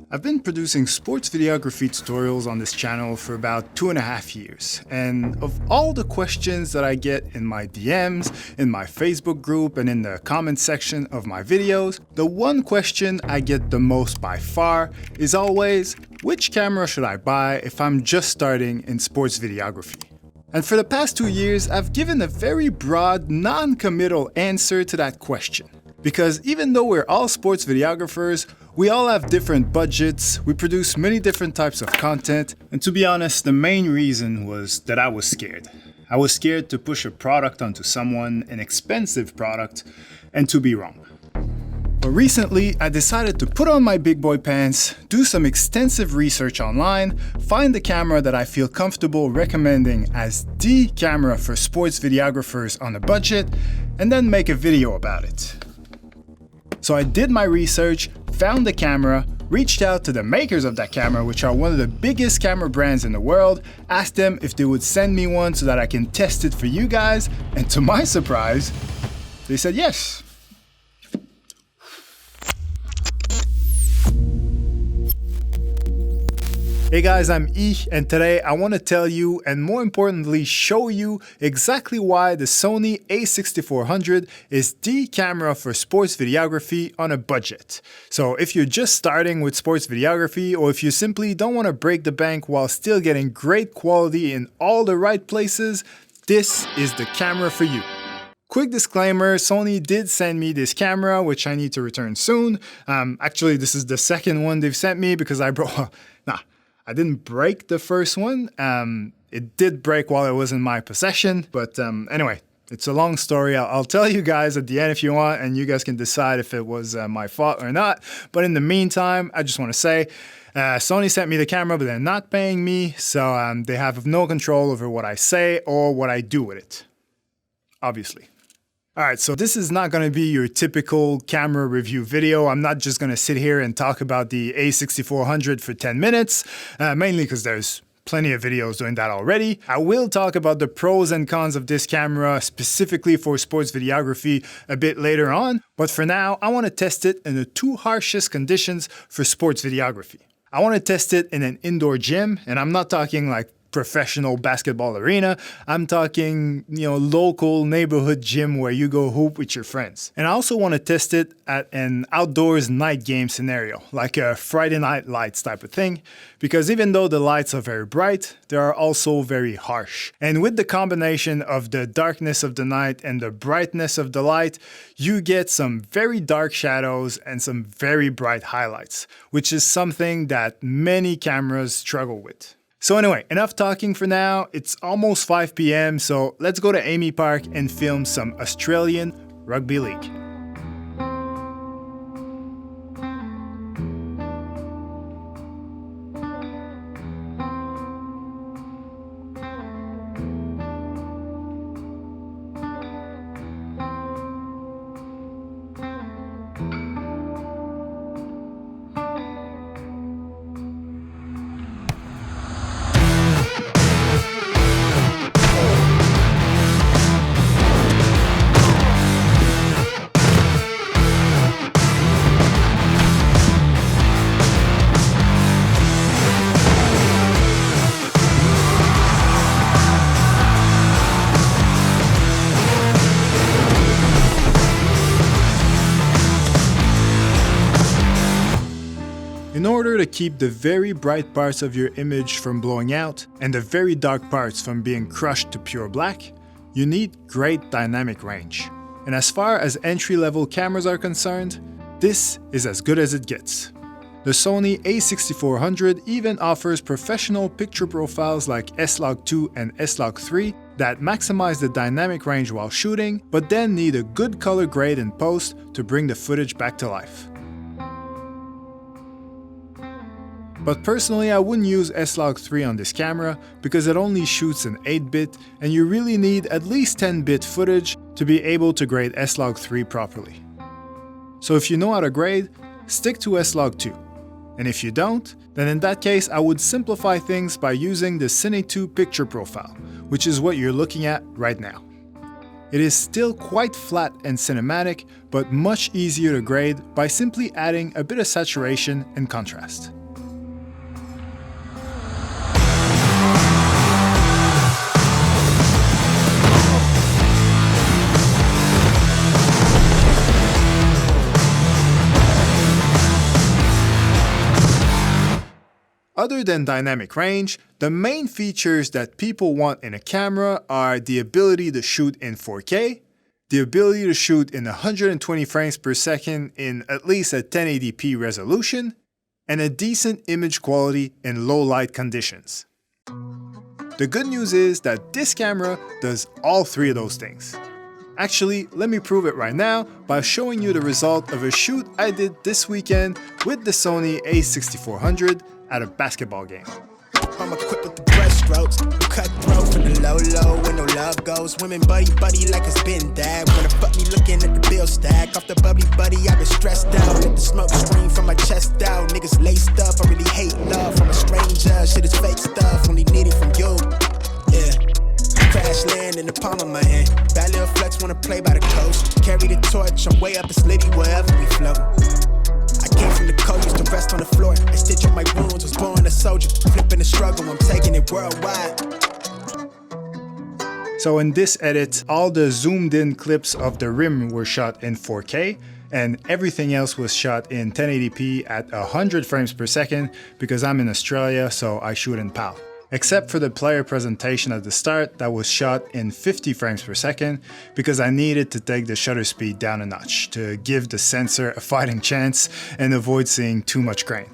I've been producing sports videography tutorials on this channel for about 2.5 years, and of all the questions that I get in my DMs, in my Facebook group, and in the comment section of my videos, the one question I get the most by far is always, which camera should I buy if I'm just starting in sports videography? And for the past 2 years, I've given a very broad, non-committal answer to that question. Because even though we're all sports videographers, we all have different budgets, we produce many different types of content, and to be honest, the main reason was that I was scared. I was scared to push a product onto someone, an expensive product, and to be wrong. But recently, I decided to put on my big boy pants, do some extensive research online, find the camera that I feel comfortable recommending as the camera for sports videographers on a budget, and then make a video about it. So I did my research, found the camera, reached out to the makers of that camera, which are one of the biggest camera brands in the world, asked them if they would send me one so that I can test it for you guys, and to my surprise, they said yes. Hey guys, I'm E, and today I want to tell you, and more importantly show you, exactly why the Sony A6400 is the camera for sports videography on a budget. So if you're just starting with sports videography, or if you simply don't want to break the bank while still getting great quality in all the right places, this is the camera for you. Quick disclaimer, Sony did send me this camera, which I need to return soon. Actually, this is the second one they've sent me because I I didn't break the first one. It did break while it was in my possession, but anyway, it's a long story. I'll tell you guys at the end if you want, and you guys can decide if it was my fault or not. But in the meantime, I just want to say, Sony sent me the camera, but they're not paying me, so they have no control over what I say or what I do with it, obviously. Alright, so this is not going to be your typical camera review video. I'm not just going to sit here and talk about the A6400 for 10 minutes, mainly because there's plenty of videos doing that already. I will talk about the pros and cons of this camera specifically for sports videography a bit later on, but for now, I want to test it in the two harshest conditions for sports videography. I want to test it in an indoor gym, and I'm not talking like professional basketball arena. I'm talking, local neighborhood gym where you go hoop with your friends. And I also want to test it at an outdoors night game scenario, like a Friday Night Lights type of thing, because even though the lights are very bright, they are also very harsh. And with the combination of the darkness of the night and the brightness of the light, you get some very dark shadows and some very bright highlights, which is something that many cameras struggle with. So anyway, enough talking for now. It's almost 5 p.m, so let's go to Amy Park and film some Australian rugby league. In order to keep the very bright parts of your image from blowing out and the very dark parts from being crushed to pure black, you need great dynamic range. And as far as entry-level cameras are concerned, this is as good as it gets. The Sony A6400 even offers professional picture profiles like S-log2 and S-log3 that maximize the dynamic range while shooting, but then need a good color grade in post to bring the footage back to life. But personally, I wouldn't use S-log3 on this camera because it only shoots in 8-bit and you really need at least 10-bit footage to be able to grade S-log3 properly. So if you know how to grade, stick to S-log2. And if you don't, then in that case I would simplify things by using the Cine 2 picture profile, which is what you're looking at right now. It is still quite flat and cinematic, but much easier to grade by simply adding a bit of saturation and contrast. Other than dynamic range, the main features that people want in a camera are the ability to shoot in 4K, the ability to shoot in 120 frames per second in at least a 1080p resolution, and a decent image quality in low light conditions. The good news is that this camera does all three of those things. Actually, let me prove it right now by showing you the result of a shoot I did this weekend with the Sony A6400 at a basketball game. I'm equipped with the brushstrokes, cutthroat from the low, where no love goes. Women buddy like it's been that. Wanna fuck me looking at the bill stack. Off the bubbly buddy, I've been stressed out. Let the smoke stream from my chest out. Niggas laced up, I really hate love from a stranger. Shit is fake stuff, only need it from you. Yeah. Crash land in the palm of my hand. Bad little flex, wanna play by the coast. Carry the torch, I'm way up, it's litty wherever we float. I came from the cold, used to rest on the floor. I stitch up my wounds, was born a soldier. Flipping the struggle, I'm taking it worldwide. So in this edit, all the zoomed in clips of the rim were shot in 4K, and everything else was shot in 1080p at 100 frames per second because I'm in Australia, so I shoot in PAL. Except for the player presentation at the start that was shot in 50 frames per second because I needed to take the shutter speed down a notch to give the sensor a fighting chance and avoid seeing too much grain.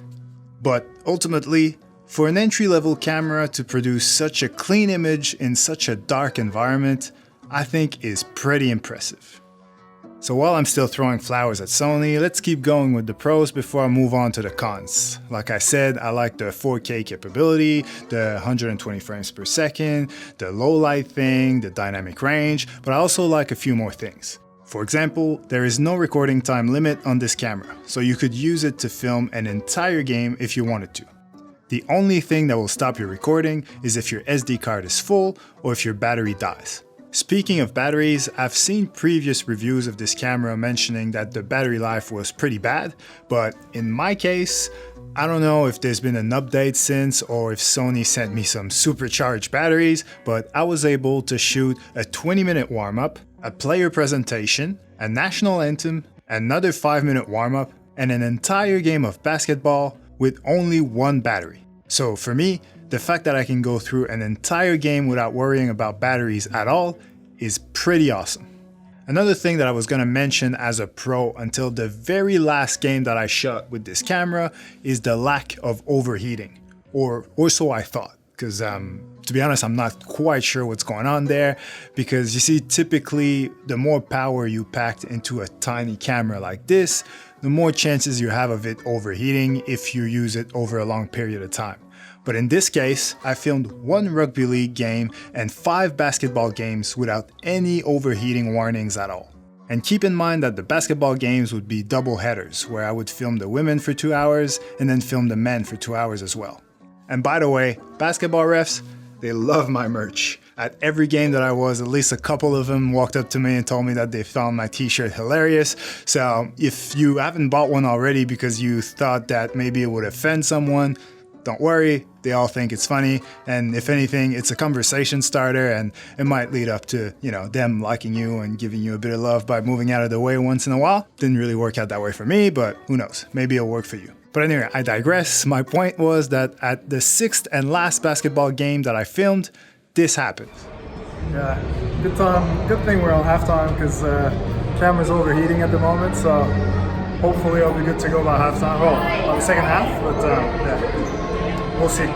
But ultimately, for an entry-level camera to produce such a clean image in such a dark environment, I think is pretty impressive. So while I'm still throwing flowers at Sony, let's keep going with the pros before I move on to the cons. Like I said, I like the 4K capability, the 120 frames per second, the low light thing, the dynamic range, but I also like a few more things. For example, there is no recording time limit on this camera, so you could use it to film an entire game if you wanted to. The only thing that will stop your recording is if your SD card is full or if your battery dies. Speaking of batteries, I've seen previous reviews of this camera mentioning that the battery life was pretty bad, but in my case, I don't know if there's been an update since or if Sony sent me some supercharged batteries, but I was able to shoot a 20-minute warm-up, a player presentation, a national anthem, another 5-minute warm-up, and an entire game of basketball with only one battery. So for me, the fact that I can go through an entire game without worrying about batteries at all is pretty awesome. Another thing that I was going to mention as a pro until the very last game that I shot with this camera is the lack of overheating, or so I thought, because to be honest, I'm not quite sure what's going on there, because you see, typically the more power you packed into a tiny camera like this, the more chances you have of it overheating if you use it over a long period of time. But in this case, I filmed 1 rugby league game and 5 basketball games without any overheating warnings at all. And keep in mind that the basketball games would be double headers, where I would film the women for 2 hours and then film the men for 2 hours as well. And by the way, basketball refs, they love my merch. At every game that I was, at least a couple of them walked up to me and told me that they found my t-shirt hilarious. So if you haven't bought one already because you thought that maybe it would offend someone, don't worry, they all think it's funny, and if anything, it's a conversation starter and it might lead up to, them liking you and giving you a bit of love by moving out of the way once in a while. Didn't really work out that way for me, but who knows, maybe it'll work for you. But anyway, I digress. My point was that at the 6th and last basketball game that I filmed, this happened. Yeah, good thing we're on halftime because camera's overheating at the moment, so hopefully I'll be good to go by halftime. Well, the second half, but yeah. We'll see.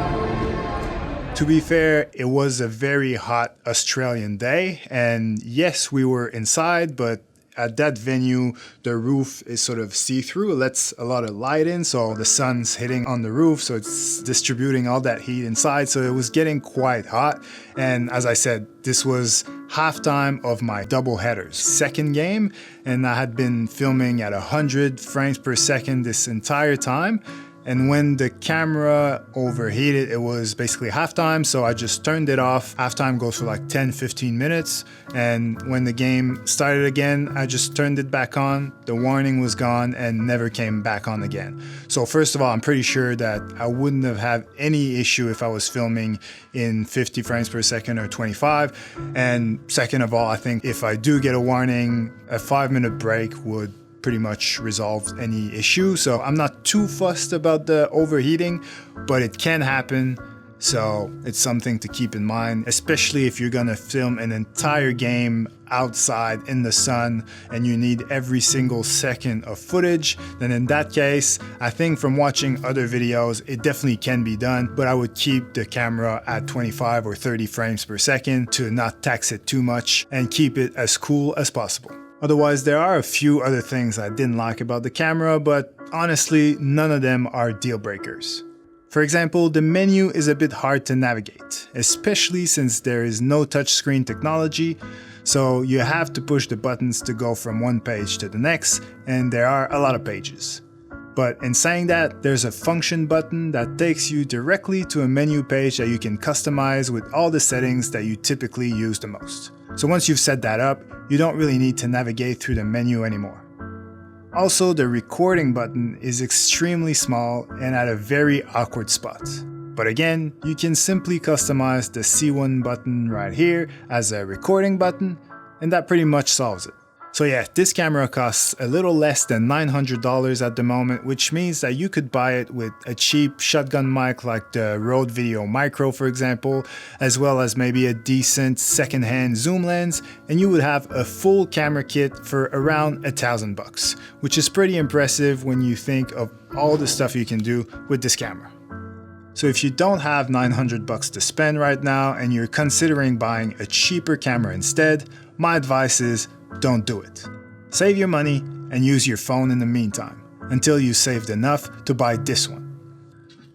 To be fair, it was a very hot Australian day, and yes, we were inside, but at that venue, the roof is sort of see-through. It lets a lot of light in, so the sun's hitting on the roof, so it's distributing all that heat inside, so it was getting quite hot. And as I said, this was halftime of my double headers. Second game, and I had been filming at 100 frames per second this entire time. And when the camera overheated, it was basically halftime, so I just turned it off. Halftime goes for like 10-15 minutes, and when the game started again, I just turned it back on. The warning was gone and never came back on again. So first of all, I'm pretty sure that I wouldn't have had any issue if I was filming in 50 frames per second or 25. And second of all, I think if I do get a warning, a 5-minute break would pretty much resolved any issue. So I'm not too fussed about the overheating, but it can happen. So it's something to keep in mind, especially if you're gonna film an entire game outside in the sun and you need every single second of footage. Then in that case, I think from watching other videos, it definitely can be done, but I would keep the camera at 25 or 30 frames per second to not tax it too much and keep it as cool as possible. Otherwise, there are a few other things I didn't like about the camera, but honestly, none of them are deal breakers. For example, the menu is a bit hard to navigate, especially since there is no touchscreen technology, so you have to push the buttons to go from one page to the next, and there are a lot of pages. But in saying that, there's a function button that takes you directly to a menu page that you can customize with all the settings that you typically use the most. So once you've set that up, you don't really need to navigate through the menu anymore. Also, the recording button is extremely small and at a very awkward spot. But again, you can simply customize the C1 button right here as a recording button, and that pretty much solves it. So yeah, this camera costs a little less than $900 at the moment, which means that you could buy it with a cheap shotgun mic like the Rode Video Micro, for example, as well as maybe a decent second-hand zoom lens, and you would have a full camera kit for around $1,000, which is pretty impressive when you think of all the stuff you can do with this camera. So if you don't have $900 to spend right now and you're considering buying a cheaper camera instead, my advice is don't do it. Save your money and use your phone in the meantime, until you saved enough to buy this one.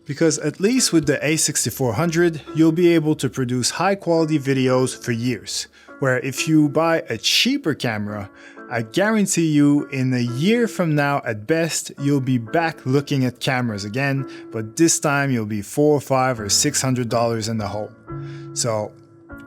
Because at least with the A6400, you'll be able to produce high quality videos for years, where if you buy a cheaper camera, I guarantee you in a year from now at best, you'll be back looking at cameras again, but this time you'll be $400, $500, or $600 in the hole. So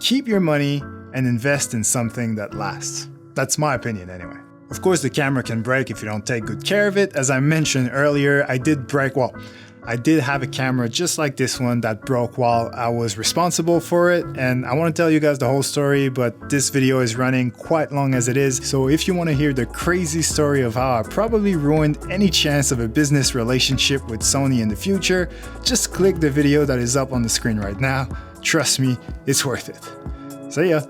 keep your money and invest in something that lasts. That's my opinion anyway. Of course, the camera can break if you don't take good care of it. As I mentioned earlier, I did have a camera just like this one that broke while I was responsible for it, and I want to tell you guys the whole story, but this video is running quite long as it is, so if you want to hear the crazy story of how I probably ruined any chance of a business relationship with Sony in the future, just click the video that is up on the screen right now. Trust me, it's worth it. See ya!